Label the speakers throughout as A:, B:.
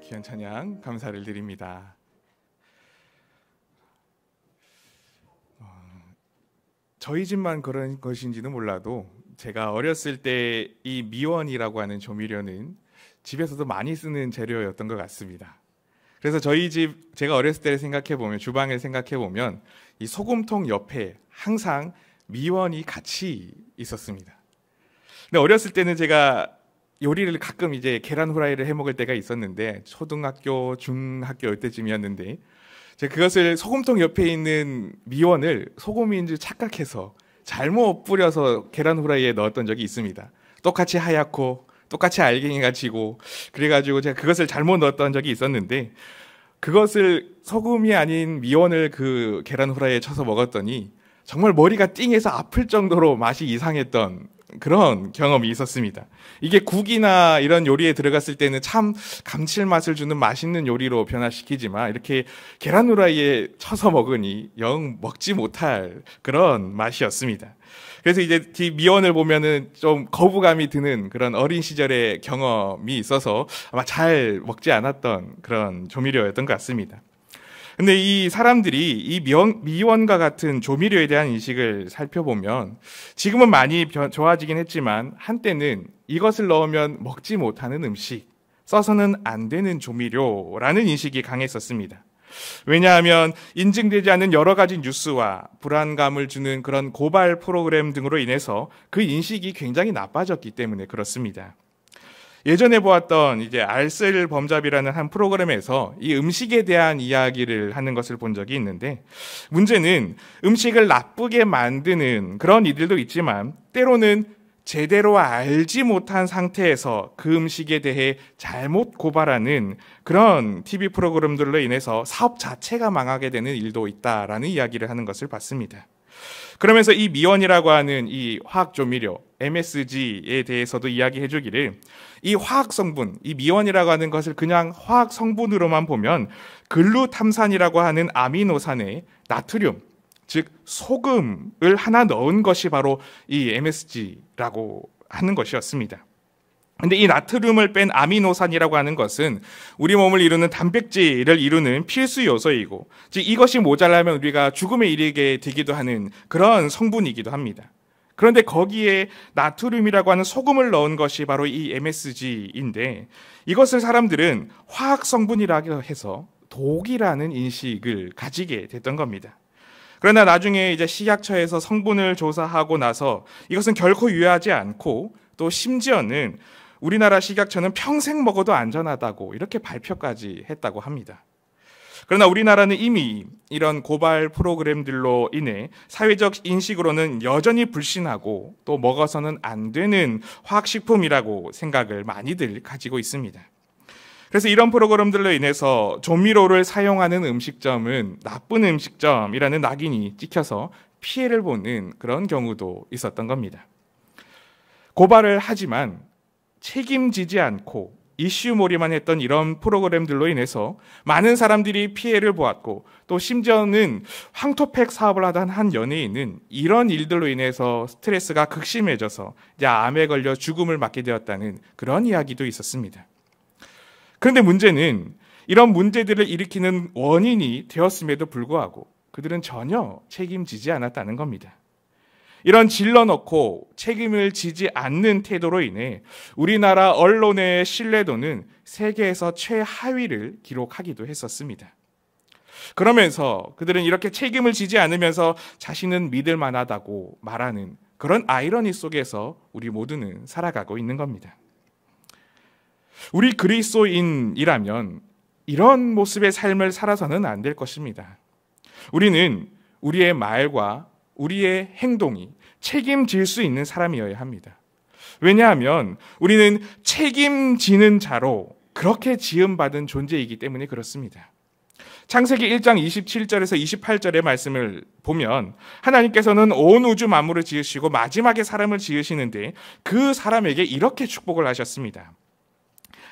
A: 귀한 찬양 감사를 드립니다. 저희 집만 그런 것인지는 몰라도 제가 어렸을 때 이 미원이라고 하는 조미료는 집에서도 많이 쓰는 재료였던 것 같습니다. 그래서 저희 집 제가 어렸을 때를 생각해 보면, 주방을 생각해 보면 이 소금통 옆에 항상 미원이 같이 있었습니다. 근데 어렸을 때는 제가 요리를 가끔 이제 계란 후라이를 해 먹을 때가 있었는데, 초등학교, 중학교 이때쯤이었는데, 제가 그것을 소금통 옆에 있는 미원을 소금인 줄 착각해서 잘못 뿌려서 계란 후라이에 넣었던 적이 있습니다. 똑같이 하얗고 똑같이 알갱이가 지고, 그래가지고 제가 그것을 잘못 넣었던 적이 있었는데, 그것을 소금이 아닌 미원을 그 계란 후라이에 쳐서 먹었더니 정말 머리가 띵해서 아플 정도로 맛이 이상했던 그런 경험이 있었습니다. 이게 국이나 이런 요리에 들어갔을 때는 참 감칠맛을 주는 맛있는 요리로 변화시키지만, 이렇게 계란 후라이에 쳐서 먹으니 영 먹지 못할 그런 맛이었습니다. 그래서 이제 이 미원을 보면은 좀 거부감이 드는 그런 어린 시절의 경험이 있어서 아마 잘 먹지 않았던 그런 조미료였던 것 같습니다. 근데 이 사람들이 이 미원과 같은 조미료에 대한 인식을 살펴보면, 지금은 많이 좋아지긴 했지만 한때는 이것을 넣으면 먹지 못하는 음식, 써서는 안 되는 조미료라는 인식이 강했었습니다. 왜냐하면 인증되지 않은 여러 가지 뉴스와 불안감을 주는 그런 고발 프로그램 등으로 인해서 그 인식이 굉장히 나빠졌기 때문에 그렇습니다. 예전에 보았던 이제 알쓸 범잡이라는 한 프로그램에서 이 음식에 대한 이야기를 하는 것을 본 적이 있는데, 문제는 음식을 나쁘게 만드는 그런 이들도 있지만, 때로는 제대로 알지 못한 상태에서 그 음식에 대해 잘못 고발하는 그런 TV 프로그램들로 인해서 사업 자체가 망하게 되는 일도 있다라는 이야기를 하는 것을 봤습니다. 그러면서 이 미원이라고 하는 이 화학 조미료 MSG에 대해서도 이야기해 주기를, 이 화학 성분, 이 미원이라고 하는 것을 그냥 화학 성분으로만 보면 글루탐산이라고 하는 아미노산에 나트륨, 즉 소금을 하나 넣은 것이 바로 이 MSG라고 하는 것이었습니다. 근데 이 나트륨을 뺀 아미노산이라고 하는 것은 우리 몸을 이루는 단백질을 이루는 필수 요소이고, 즉 이것이 모자라면 우리가 죽음에 이르게 되기도 하는 그런 성분이기도 합니다. 그런데 거기에 나트륨이라고 하는 소금을 넣은 것이 바로 이 MSG인데, 이것을 사람들은 화학 성분이라고 해서 독이라는 인식을 가지게 됐던 겁니다. 그러나 나중에 이제 식약처에서 성분을 조사하고 나서 이것은 결코 유해하지 않고, 또 심지어는 우리나라 식약처는 평생 먹어도 안전하다고 이렇게 발표까지 했다고 합니다. 그러나 우리나라는 이미 이런 고발 프로그램들로 인해 사회적 인식으로는 여전히 불신하고, 또 먹어서는 안 되는 화학식품이라고 생각을 많이들 가지고 있습니다. 그래서 이런 프로그램들로 인해서 조미료를 사용하는 음식점은 나쁜 음식점이라는 낙인이 찍혀서 피해를 보는 그런 경우도 있었던 겁니다. 고발을 하지만 책임지지 않고 이슈몰이만 했던 이런 프로그램들로 인해서 많은 사람들이 피해를 보았고, 또 심지어는 황토팩 사업을 하던 한 연예인은 이런 일들로 인해서 스트레스가 극심해져서 이제 암에 걸려 죽음을 맞게 되었다는 그런 이야기도 있었습니다. 그런데 문제는 이런 문제들을 일으키는 원인이 되었음에도 불구하고 그들은 전혀 책임지지 않았다는 겁니다. 이런 질러넣고 책임을 지지 않는 태도로 인해 우리나라 언론의 신뢰도는 세계에서 최하위를 기록하기도 했었습니다. 그러면서 그들은 이렇게 책임을 지지 않으면서 자신은 믿을 만하다고 말하는 그런 아이러니 속에서 우리 모두는 살아가고 있는 겁니다. 우리 그리스도인이라면 이런 모습의 삶을 살아서는 안 될 것입니다. 우리는 우리의 말과 우리의 행동이 책임질 수 있는 사람이어야 합니다. 왜냐하면 우리는 책임지는 자로 그렇게 지음받은 존재이기 때문에 그렇습니다. 창세기 1장 27절에서 28절의 말씀을 보면, 하나님께서는 온 우주 만물을 지으시고 마지막에 사람을 지으시는데 그 사람에게 이렇게 축복을 하셨습니다.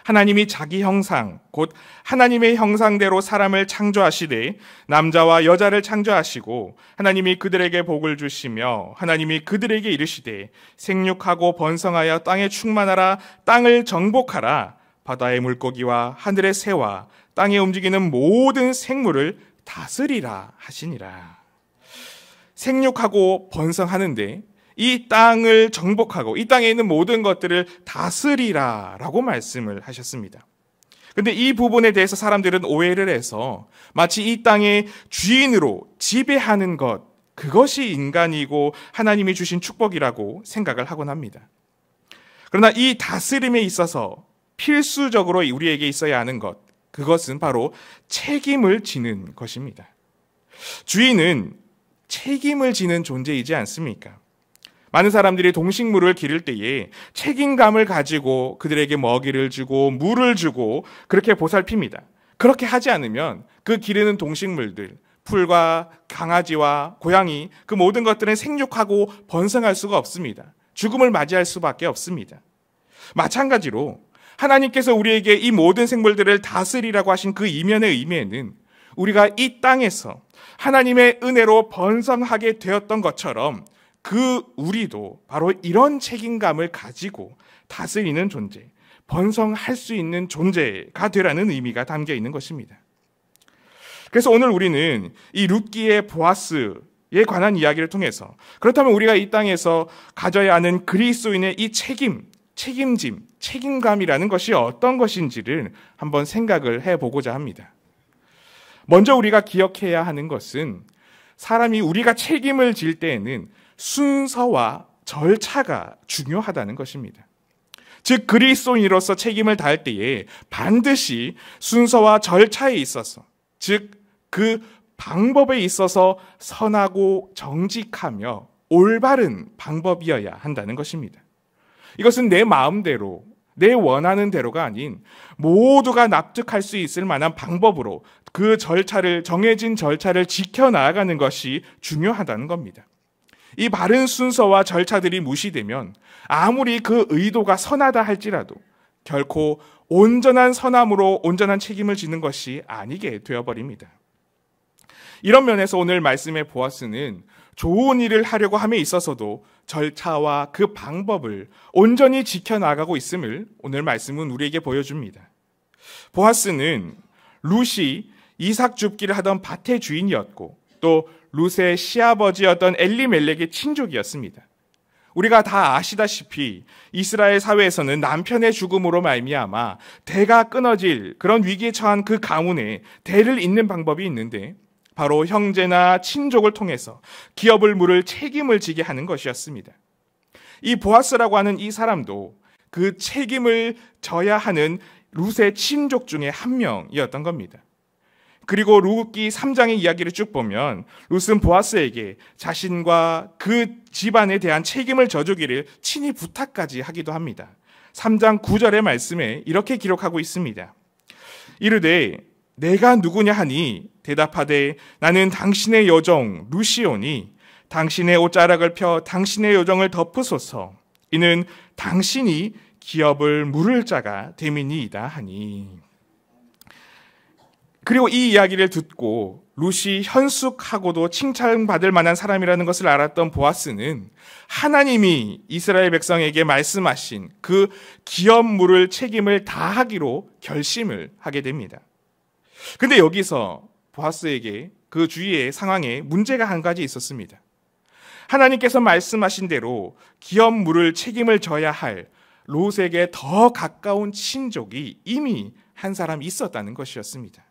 A: 하나님이 자기 형상, 곧 하나님의 형상대로 사람을 창조하시되 남자와 여자를 창조하시고, 하나님이 그들에게 복을 주시며 하나님이 그들에게 이르시되 생육하고 번성하여 땅에 충만하라, 땅을 정복하라, 바다의 물고기와 하늘의 새와 땅에 움직이는 모든 생물을 다스리라 하시니라. 생육하고 번성하는데 이 땅을 정복하고 이 땅에 있는 모든 것들을 다스리라 라고 말씀을 하셨습니다. 근데 이 부분에 대해서 사람들은 오해를 해서 마치 이 땅의 주인으로 지배하는 것, 그것이 인간이고 하나님이 주신 축복이라고 생각을 하곤 합니다. 그러나 이 다스림에 있어서 필수적으로 우리에게 있어야 하는 것, 그것은 바로 책임을 지는 것입니다. 주인은 책임을 지는 존재이지 않습니까? 많은 사람들이 동식물을 기를 때에 책임감을 가지고 그들에게 먹이를 주고 물을 주고 그렇게 보살핍니다. 그렇게 하지 않으면 그 기르는 동식물들, 풀과 강아지와 고양이, 그 모든 것들은 생육하고 번성할 수가 없습니다. 죽음을 맞이할 수밖에 없습니다. 마찬가지로 하나님께서 우리에게 이 모든 생물들을 다스리라고 하신 그 이면의 의미에는 우리가 이 땅에서 하나님의 은혜로 번성하게 되었던 것처럼 그 우리도 바로 이런 책임감을 가지고 다스리는 존재, 번성할 수 있는 존재가 되라는 의미가 담겨 있는 것입니다. 그래서 오늘 우리는 이 룻기의 보아스에 관한 이야기를 통해서 그렇다면 우리가 이 땅에서 가져야 하는 그리스도인의 이 책임짐, 책임감이라는 것이 어떤 것인지를 한번 생각을 해보고자 합니다. 먼저 우리가 기억해야 하는 것은 사람이 우리가 책임을 질 때에는 순서와 절차가 중요하다는 것입니다. 즉 그리스도인으로서 책임을 다할 때에 반드시 순서와 절차에 있어서, 즉 그 방법에 있어서 선하고 정직하며 올바른 방법이어야 한다는 것입니다. 이것은 내 마음대로, 내 원하는 대로가 아닌 모두가 납득할 수 있을 만한 방법으로 그 절차를, 정해진 절차를 지켜나가는 것이 중요하다는 겁니다. 이 바른 순서와 절차들이 무시되면 아무리 그 의도가 선하다 할지라도 결코 온전한 선함으로 온전한 책임을 지는 것이 아니게 되어버립니다. 이런 면에서 오늘 말씀의 보아스는 좋은 일을 하려고 함에 있어서도 절차와 그 방법을 온전히 지켜나가고 있음을 오늘 말씀은 우리에게 보여줍니다. 보아스는 룻이 이삭 줍기를 하던 밭의 주인이었고 또 룻의 시아버지였던 엘리멜렉의 친족이었습니다. 우리가 다 아시다시피 이스라엘 사회에서는 남편의 죽음으로 말미암아 대가 끊어질 그런 위기에 처한 그 가문에 대를 잇는 방법이 있는데 바로 형제나 친족을 통해서 기업을 물을 책임을 지게 하는 것이었습니다. 이 보아스라고 하는 이 사람도 그 책임을 져야 하는 룻의 친족 중에 한 명이었던 겁니다. 그리고 룻기 3장의 이야기를 쭉 보면 룻은 보아스에게 자신과 그 집안에 대한 책임을 져주기를 친히 부탁까지 하기도 합니다. 3장 9절의 말씀에 이렇게 기록하고 있습니다. 이르되 내가 누구냐 하니 대답하되 나는 당신의 여종 룻이오니 당신의 옷자락을 펴 당신의 여종을 덮으소서. 이는 당신이 기업을 물을 자가 됨이니이다 하니. 그리고 이 이야기를 듣고 룻이 현숙하고도 칭찬받을 만한 사람이라는 것을 알았던 보아스는 하나님이 이스라엘 백성에게 말씀하신 그 기업 물을 책임을 다하기로 결심을 하게 됩니다. 근데 여기서 보아스에게 그 주위의 상황에 문제가 한 가지 있었습니다. 하나님께서 말씀하신 대로 기업 물을 책임을 져야 할 롯에게 더 가까운 친족이 이미 한 사람 있었다는 것이었습니다.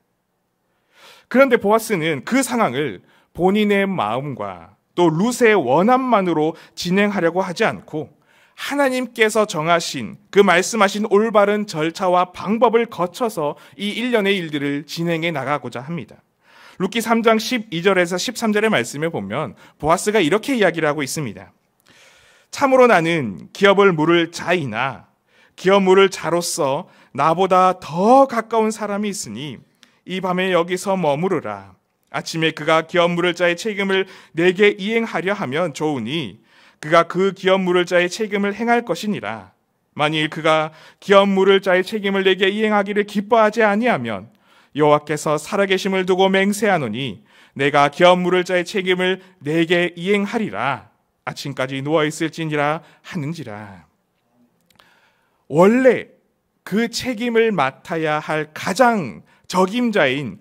A: 그런데 보아스는 그 상황을 본인의 마음과 또 룻의 원함만으로 진행하려고 하지 않고 하나님께서 정하신 그 말씀하신 올바른 절차와 방법을 거쳐서 이 일련의 일들을 진행해 나가고자 합니다. 룻기 3장 12절에서 13절의 말씀에 보면 보아스가 이렇게 이야기를 하고 있습니다. 참으로 나는 기업을 물을 자이나 기업 물을 자로서 나보다 더 가까운 사람이 있으니 이 밤에 여기서 머무르라. 아침에 그가 기업 물을 자의 책임을 내게 이행하려 하면 좋으니 그가 그 기업 물을 자의 책임을 행할 것이니라. 만일 그가 기업 물을 자의 책임을 내게 이행하기를 기뻐하지 아니하면 여호와께서 살아계심을 두고 맹세하노니 내가 기업 물을 자의 책임을 내게 이행하리라. 아침까지 누워있을지니라 하는지라. 원래 그 책임을 맡아야 할 가장 적임자인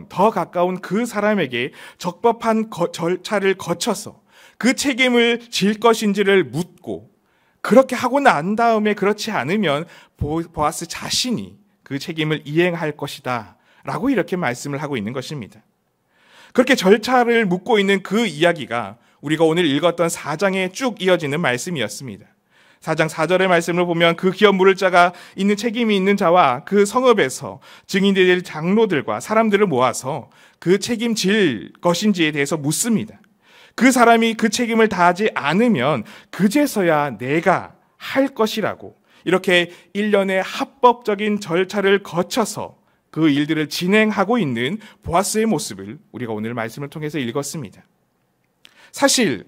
A: 더 가까운 그 사람에게 적법한 절차를 거쳐서 그 책임을 질 것인지를 묻고, 그렇게 하고 난 다음에 그렇지 않으면 보아스 자신이 그 책임을 이행할 것이다 라고 이렇게 말씀을 하고 있는 것입니다. 그렇게 절차를 묻고 있는 그 이야기가 우리가 오늘 읽었던 4장에 쭉 이어지는 말씀이었습니다. 4장 4절의 말씀을 보면 그 기업 물을 자가 있는 책임이 있는 자와 그 성읍에서 증인될 장로들과 사람들을 모아서 그 책임질 것인지에 대해서 묻습니다. 그 사람이 그 책임을 다하지 않으면 그제서야 내가 할 것이라고, 이렇게 일련의 합법적인 절차를 거쳐서 그 일들을 진행하고 있는 보아스의 모습을 우리가 오늘 말씀을 통해서 읽었습니다. 사실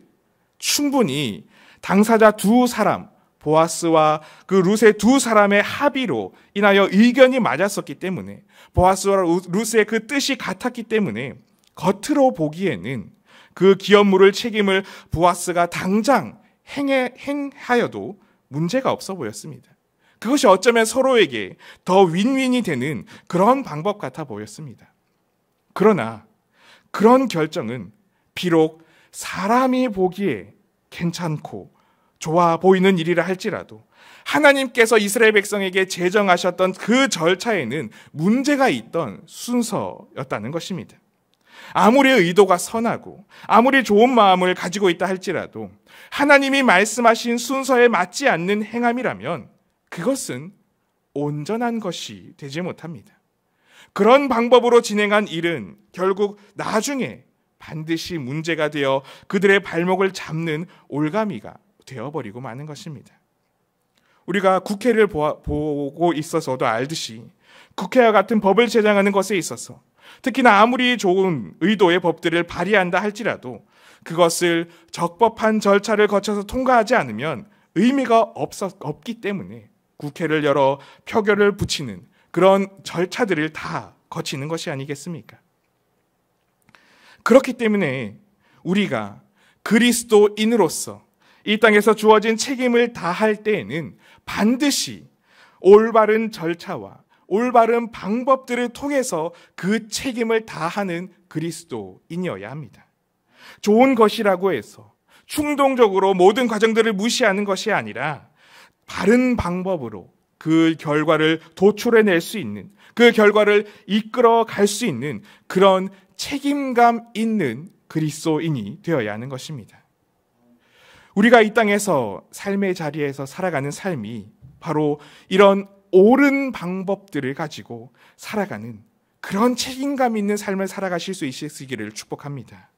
A: 충분히 당사자 두 사람, 보아스와 그 룻의 두 사람의 합의로 인하여 의견이 맞았었기 때문에, 보아스와 룻의 그 뜻이 같았기 때문에 겉으로 보기에는 그 기업 물을 책임을 보아스가 당장 행하여도 문제가 없어 보였습니다. 그것이 어쩌면 서로에게 더 윈윈이 되는 그런 방법 같아 보였습니다. 그러나 그런 결정은 비록 사람이 보기에 괜찮고 좋아 보이는 일이라 할지라도 하나님께서 이스라엘 백성에게 제정하셨던 그 절차에는 문제가 있던 순서였다는 것입니다. 아무리 의도가 선하고 아무리 좋은 마음을 가지고 있다 할지라도 하나님이 말씀하신 순서에 맞지 않는 행함이라면 그것은 온전한 것이 되지 못합니다. 그런 방법으로 진행한 일은 결국 나중에 반드시 문제가 되어 그들의 발목을 잡는 올가미가 되어버리고 마는 것입니다. 우리가 국회를 보고 있어서도 알듯이 국회와 같은 법을 제정하는 것에 있어서 특히나 아무리 좋은 의도의 법들을 발의한다 할지라도 그것을 적법한 절차를 거쳐서 통과하지 않으면 의미가 없기 때문에 국회를 열어 표결을 붙이는 그런 절차들을 다 거치는 것이 아니겠습니까? 그렇기 때문에 우리가 그리스도인으로서 이 땅에서 주어진 책임을 다할 때에는 반드시 올바른 절차와 올바른 방법들을 통해서 그 책임을 다하는 그리스도인이어야 합니다. 좋은 것이라고 해서 충동적으로 모든 과정들을 무시하는 것이 아니라 바른 방법으로 그 결과를 도출해낼 수 있는, 그 결과를 이끌어 갈 수 있는 그런 책임감 있는 그리스도인이 되어야 하는 것입니다. 우리가 이 땅에서 삶의 자리에서 살아가는 삶이 바로 이런 옳은 방법들을 가지고 살아가는 그런 책임감 있는 삶을 살아가실 수 있으시기를 축복합니다.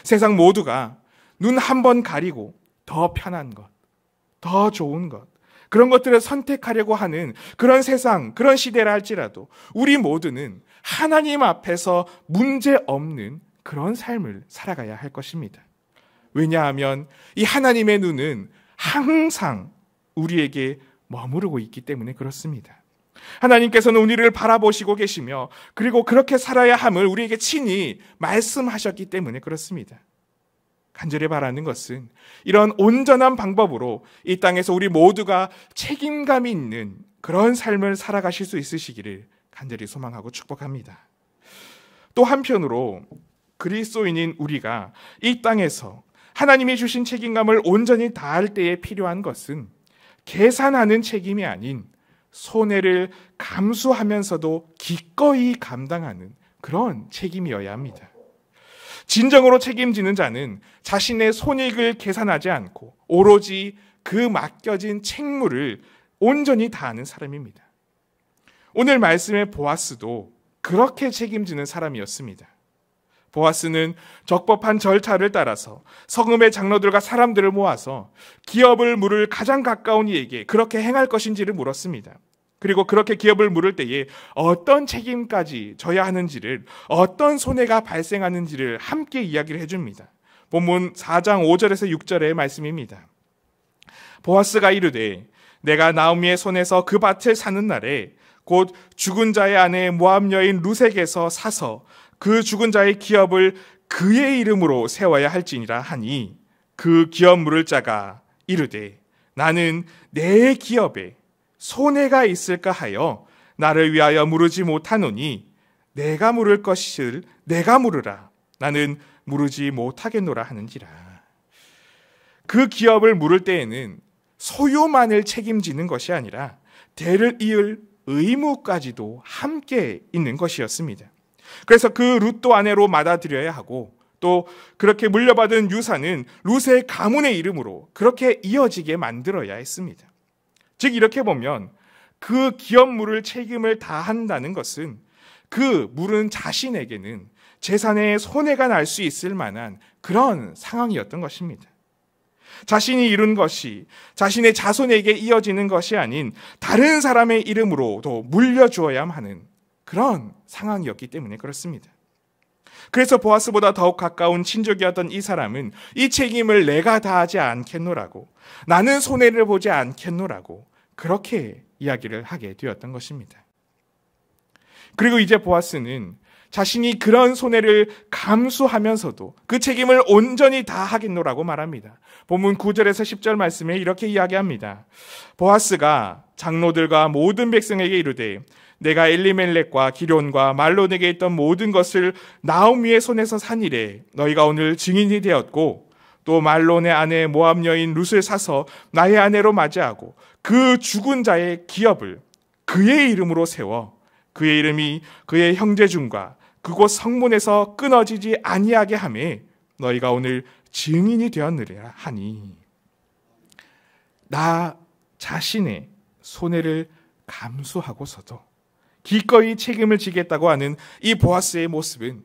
A: 세상 모두가 눈 한 번 가리고 더 편한 것, 더 좋은 것, 그런 것들을 선택하려고 하는 그런 세상, 그런 시대라 할지라도 우리 모두는 하나님 앞에서 문제 없는 그런 삶을 살아가야 할 것입니다. 왜냐하면 이 하나님의 눈은 항상 우리에게 머무르고 있기 때문에 그렇습니다. 하나님께서는 우리를 바라보시고 계시며 그리고 그렇게 살아야 함을 우리에게 친히 말씀하셨기 때문에 그렇습니다. 간절히 바라는 것은 이런 온전한 방법으로 이 땅에서 우리 모두가 책임감이 있는 그런 삶을 살아가실 수 있으시기를 간절히 소망하고 축복합니다. 또 한편으로 그리스도인인 우리가 이 땅에서 하나님이 주신 책임감을 온전히 다할 때에 필요한 것은 계산하는 책임이 아닌 손해를 감수하면서도 기꺼이 감당하는 그런 책임이어야 합니다. 진정으로 책임지는 자는 자신의 손익을 계산하지 않고 오로지 그 맡겨진 책무를 온전히 다하는 사람입니다. 오늘 말씀의 보아스도 그렇게 책임지는 사람이었습니다. 보아스는 적법한 절차를 따라서 성읍의 장로들과 사람들을 모아서 기업을 물을 가장 가까운 이에게 그렇게 행할 것인지를 물었습니다. 그리고 그렇게 기업을 물을 때에 어떤 책임까지 져야 하는지를, 어떤 손해가 발생하는지를 함께 이야기를 해줍니다. 본문 4장 5절에서 6절의 말씀입니다. 보아스가 이르되 내가 나오미의 손에서 그 밭을 사는 날에 곧 죽은 자의 아내 모압 여인 룻에게서 사서 그 죽은 자의 기업을 그의 이름으로 세워야 할지니라 하니 그 기업 물을 자가 이르되 나는 내 기업에 손해가 있을까 하여 나를 위하여 물으지 못하노니 내가 물을 것을 내가 물으라. 나는 물으지 못하겠노라 하는지라. 그 기업을 물을 때에는 소유만을 책임지는 것이 아니라 대를 이을 의무까지도 함께 있는 것이었습니다. 그래서 그 룻도 아내로 받아들여야 하고, 또 그렇게 물려받은 유산은 룻의 가문의 이름으로 그렇게 이어지게 만들어야 했습니다. 즉 이렇게 보면 그 기업 물을 책임을 다한다는 것은 그 물은 자신에게는 재산에 손해가 날 수 있을 만한 그런 상황이었던 것입니다. 자신이 이룬 것이 자신의 자손에게 이어지는 것이 아닌 다른 사람의 이름으로도 물려주어야 하는 그런 상황이었기 때문에 그렇습니다. 그래서 보아스보다 더욱 가까운 친족이었던 이 사람은 이 책임을 내가 다하지 않겠노라고, 나는 손해를 보지 않겠노라고 그렇게 이야기를 하게 되었던 것입니다. 그리고 이제 보아스는 자신이 그런 손해를 감수하면서도 그 책임을 온전히 다하겠노라고 말합니다. 본문 9절에서 10절 말씀에 이렇게 이야기합니다. 보아스가 장로들과 모든 백성에게 이르되 내가 엘리멜렉과 기럨과 말론에게 있던 모든 것을 나오미의 손에서 산 이래 너희가 오늘 증인이 되었고, 또 말론의 아내 모압 여인 룻을 사서 나의 아내로 맞이하고 그 죽은 자의 기업을 그의 이름으로 세워 그의 이름이 그의 형제 중과 그곳 성문에서 끊어지지 아니하게 하며 너희가 오늘 증인이 되었느니라 하니, 나 자신의 손해를 감수하고서도 기꺼이 책임을 지겠다고 하는 이 보아스의 모습은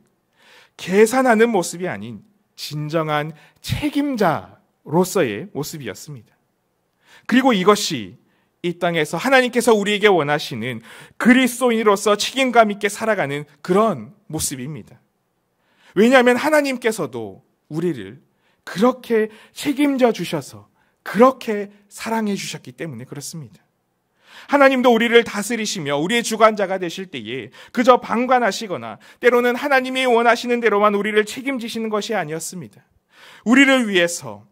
A: 계산하는 모습이 아닌 진정한 책임자로서의 모습이었습니다. 그리고 이것이 이 땅에서 하나님께서 우리에게 원하시는 그리스도인으로서 책임감 있게 살아가는 그런 모습입니다. 왜냐하면 하나님께서도 우리를 그렇게 책임져 주셔서 그렇게 사랑해 주셨기 때문에 그렇습니다. 하나님도 우리를 다스리시며 우리의 주관자가 되실 때에 그저 방관하시거나 때로는 하나님이 원하시는 대로만 우리를 책임지시는 것이 아니었습니다. 우리를 위해서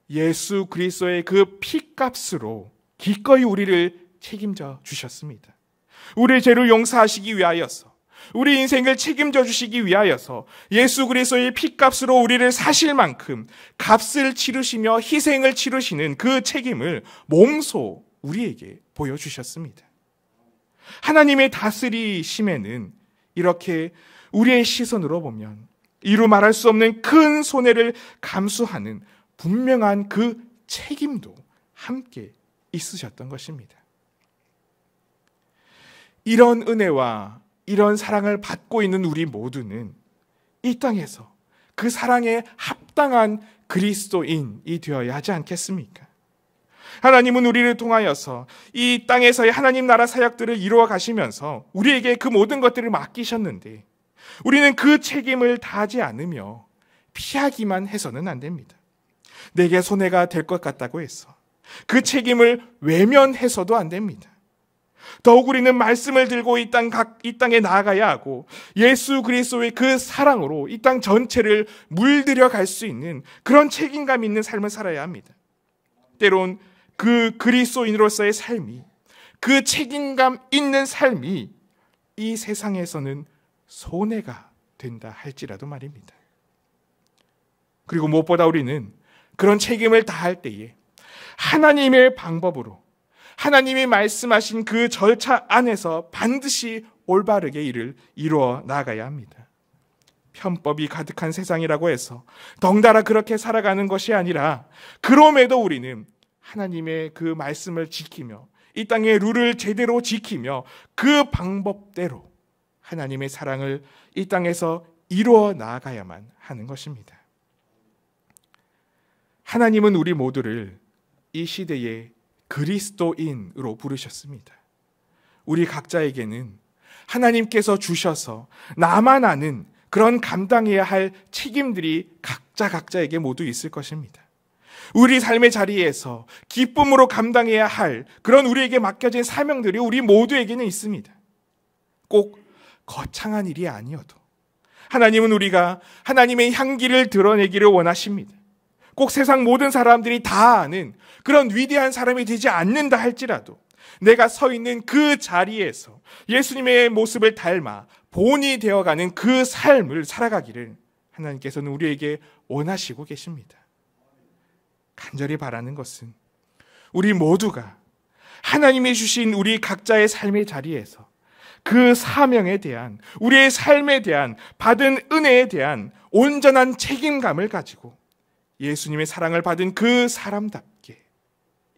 A: 예수 그리스도의 그 피값으로 기꺼이 우리를 책임져 주셨습니다. 우리의 죄를 용서하시기 위하여서, 우리 인생을 책임져 주시기 위하여서 예수 그리스도의 피값으로 우리를 사실 만큼 값을 치르시며 희생을 치르시는 그 책임을 몸소 우리에게 보여주셨습니다. 하나님의 다스리심에는 이렇게 우리의 시선으로 보면 이루 말할 수 없는 큰 손해를 감수하는 분명한 그 책임도 함께 있으셨던 것입니다. 이런 은혜와 이런 사랑을 받고 있는 우리 모두는 이 땅에서 그 사랑에 합당한 그리스도인이 되어야 하지 않겠습니까? 하나님은 우리를 통하여서 이 땅에서의 하나님 나라 사역들을 이루어 가시면서 우리에게 그 모든 것들을 맡기셨는데 우리는 그 책임을 다하지 않으며 피하기만 해서는 안 됩니다. 내게 손해가 될 것 같다고 해서 그 책임을 외면해서도 안 됩니다. 더욱 우리는 말씀을 들고 이 땅에 나아가야 하고 예수 그리스도의 그 사랑으로 이 땅 전체를 물들여 갈 수 있는 그런 책임감 있는 삶을 살아야 합니다. 때론 그 그리스도인으로서의 삶이, 그 책임감 있는 삶이 이 세상에서는 손해가 된다 할지라도 말입니다. 그리고 무엇보다 우리는 그런 책임을 다할 때에 하나님의 방법으로, 하나님이 말씀하신 그 절차 안에서 반드시 올바르게 일을 이루어 나가야 합니다. 편법이 가득한 세상이라고 해서 덩달아 그렇게 살아가는 것이 아니라, 그럼에도 우리는 하나님의 그 말씀을 지키며 이 땅의 룰을 제대로 지키며 그 방법대로 하나님의 사랑을 이 땅에서 이루어 나아가야만 하는 것입니다. 하나님은 우리 모두를 이 시대의 그리스도인으로 부르셨습니다. 우리 각자에게는 하나님께서 주셔서 나만 아는 그런 감당해야 할 책임들이 각자에게 모두 있을 것입니다. 우리 삶의 자리에서 기쁨으로 감당해야 할 그런 우리에게 맡겨진 사명들이 우리 모두에게는 있습니다. 꼭 거창한 일이 아니어도 하나님은 우리가 하나님의 향기를 드러내기를 원하십니다. 꼭 세상 모든 사람들이 다 아는 그런 위대한 사람이 되지 않는다 할지라도 내가 서 있는 그 자리에서 예수님의 모습을 닮아 본이 되어가는 그 삶을 살아가기를 하나님께서는 우리에게 원하시고 계십니다. 간절히 바라는 것은 우리 모두가 하나님이 주신 우리 각자의 삶의 자리에서 그 사명에 대한, 우리의 삶에 대한, 받은 은혜에 대한 온전한 책임감을 가지고 예수님의 사랑을 받은 그 사람답게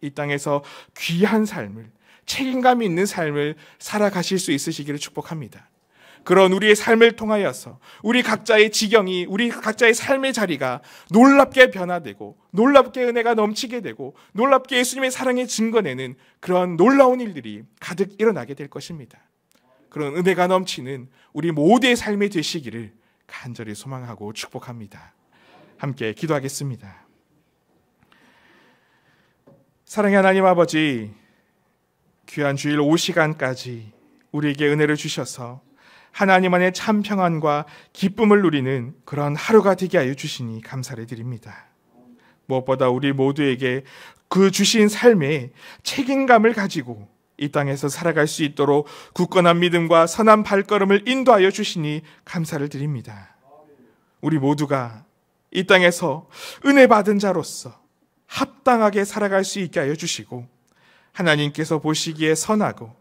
A: 이 땅에서 귀한 삶을, 책임감 있는 삶을 살아가실 수 있으시기를 축복합니다. 그런 우리의 삶을 통하여서 우리 각자의 지경이, 우리 각자의 삶의 자리가 놀랍게 변화되고 놀랍게 은혜가 넘치게 되고 놀랍게 예수님의 사랑의 증거내는 그런 놀라운 일들이 가득 일어나게 될 것입니다. 그런 은혜가 넘치는 우리 모두의 삶이 되시기를 간절히 소망하고 축복합니다. 함께 기도하겠습니다. 사랑의 하나님 아버지, 귀한 주일 오후 시간까지 우리에게 은혜를 주셔서 하나님 안에 참 평안과 기쁨을 누리는 그런 하루가 되게 하여 주시니 감사를 드립니다. 무엇보다 우리 모두에게 그 주신 삶에 책임감을 가지고 이 땅에서 살아갈 수 있도록 굳건한 믿음과 선한 발걸음을 인도하여 주시니 감사를 드립니다. 우리 모두가 이 땅에서 은혜 받은 자로서 합당하게 살아갈 수 있게 하여 주시고 하나님께서 보시기에 선하고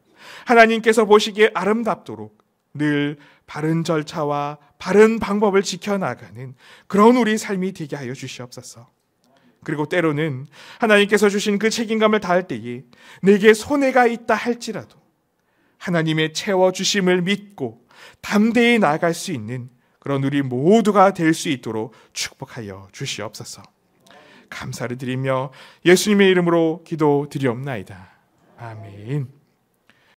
A: 하나님께서 보시기에 아름답도록 늘 바른 절차와 바른 방법을 지켜나가는 그런 우리 삶이 되게 하여 주시옵소서. 그리고 때로는 하나님께서 주신 그 책임감을 다할 때에 내게 손해가 있다 할지라도 하나님의 채워주심을 믿고 담대히 나아갈 수 있는 그런 우리 모두가 될 수 있도록 축복하여 주시옵소서. 감사를 드리며 예수님의 이름으로 기도드리옵나이다. 아멘.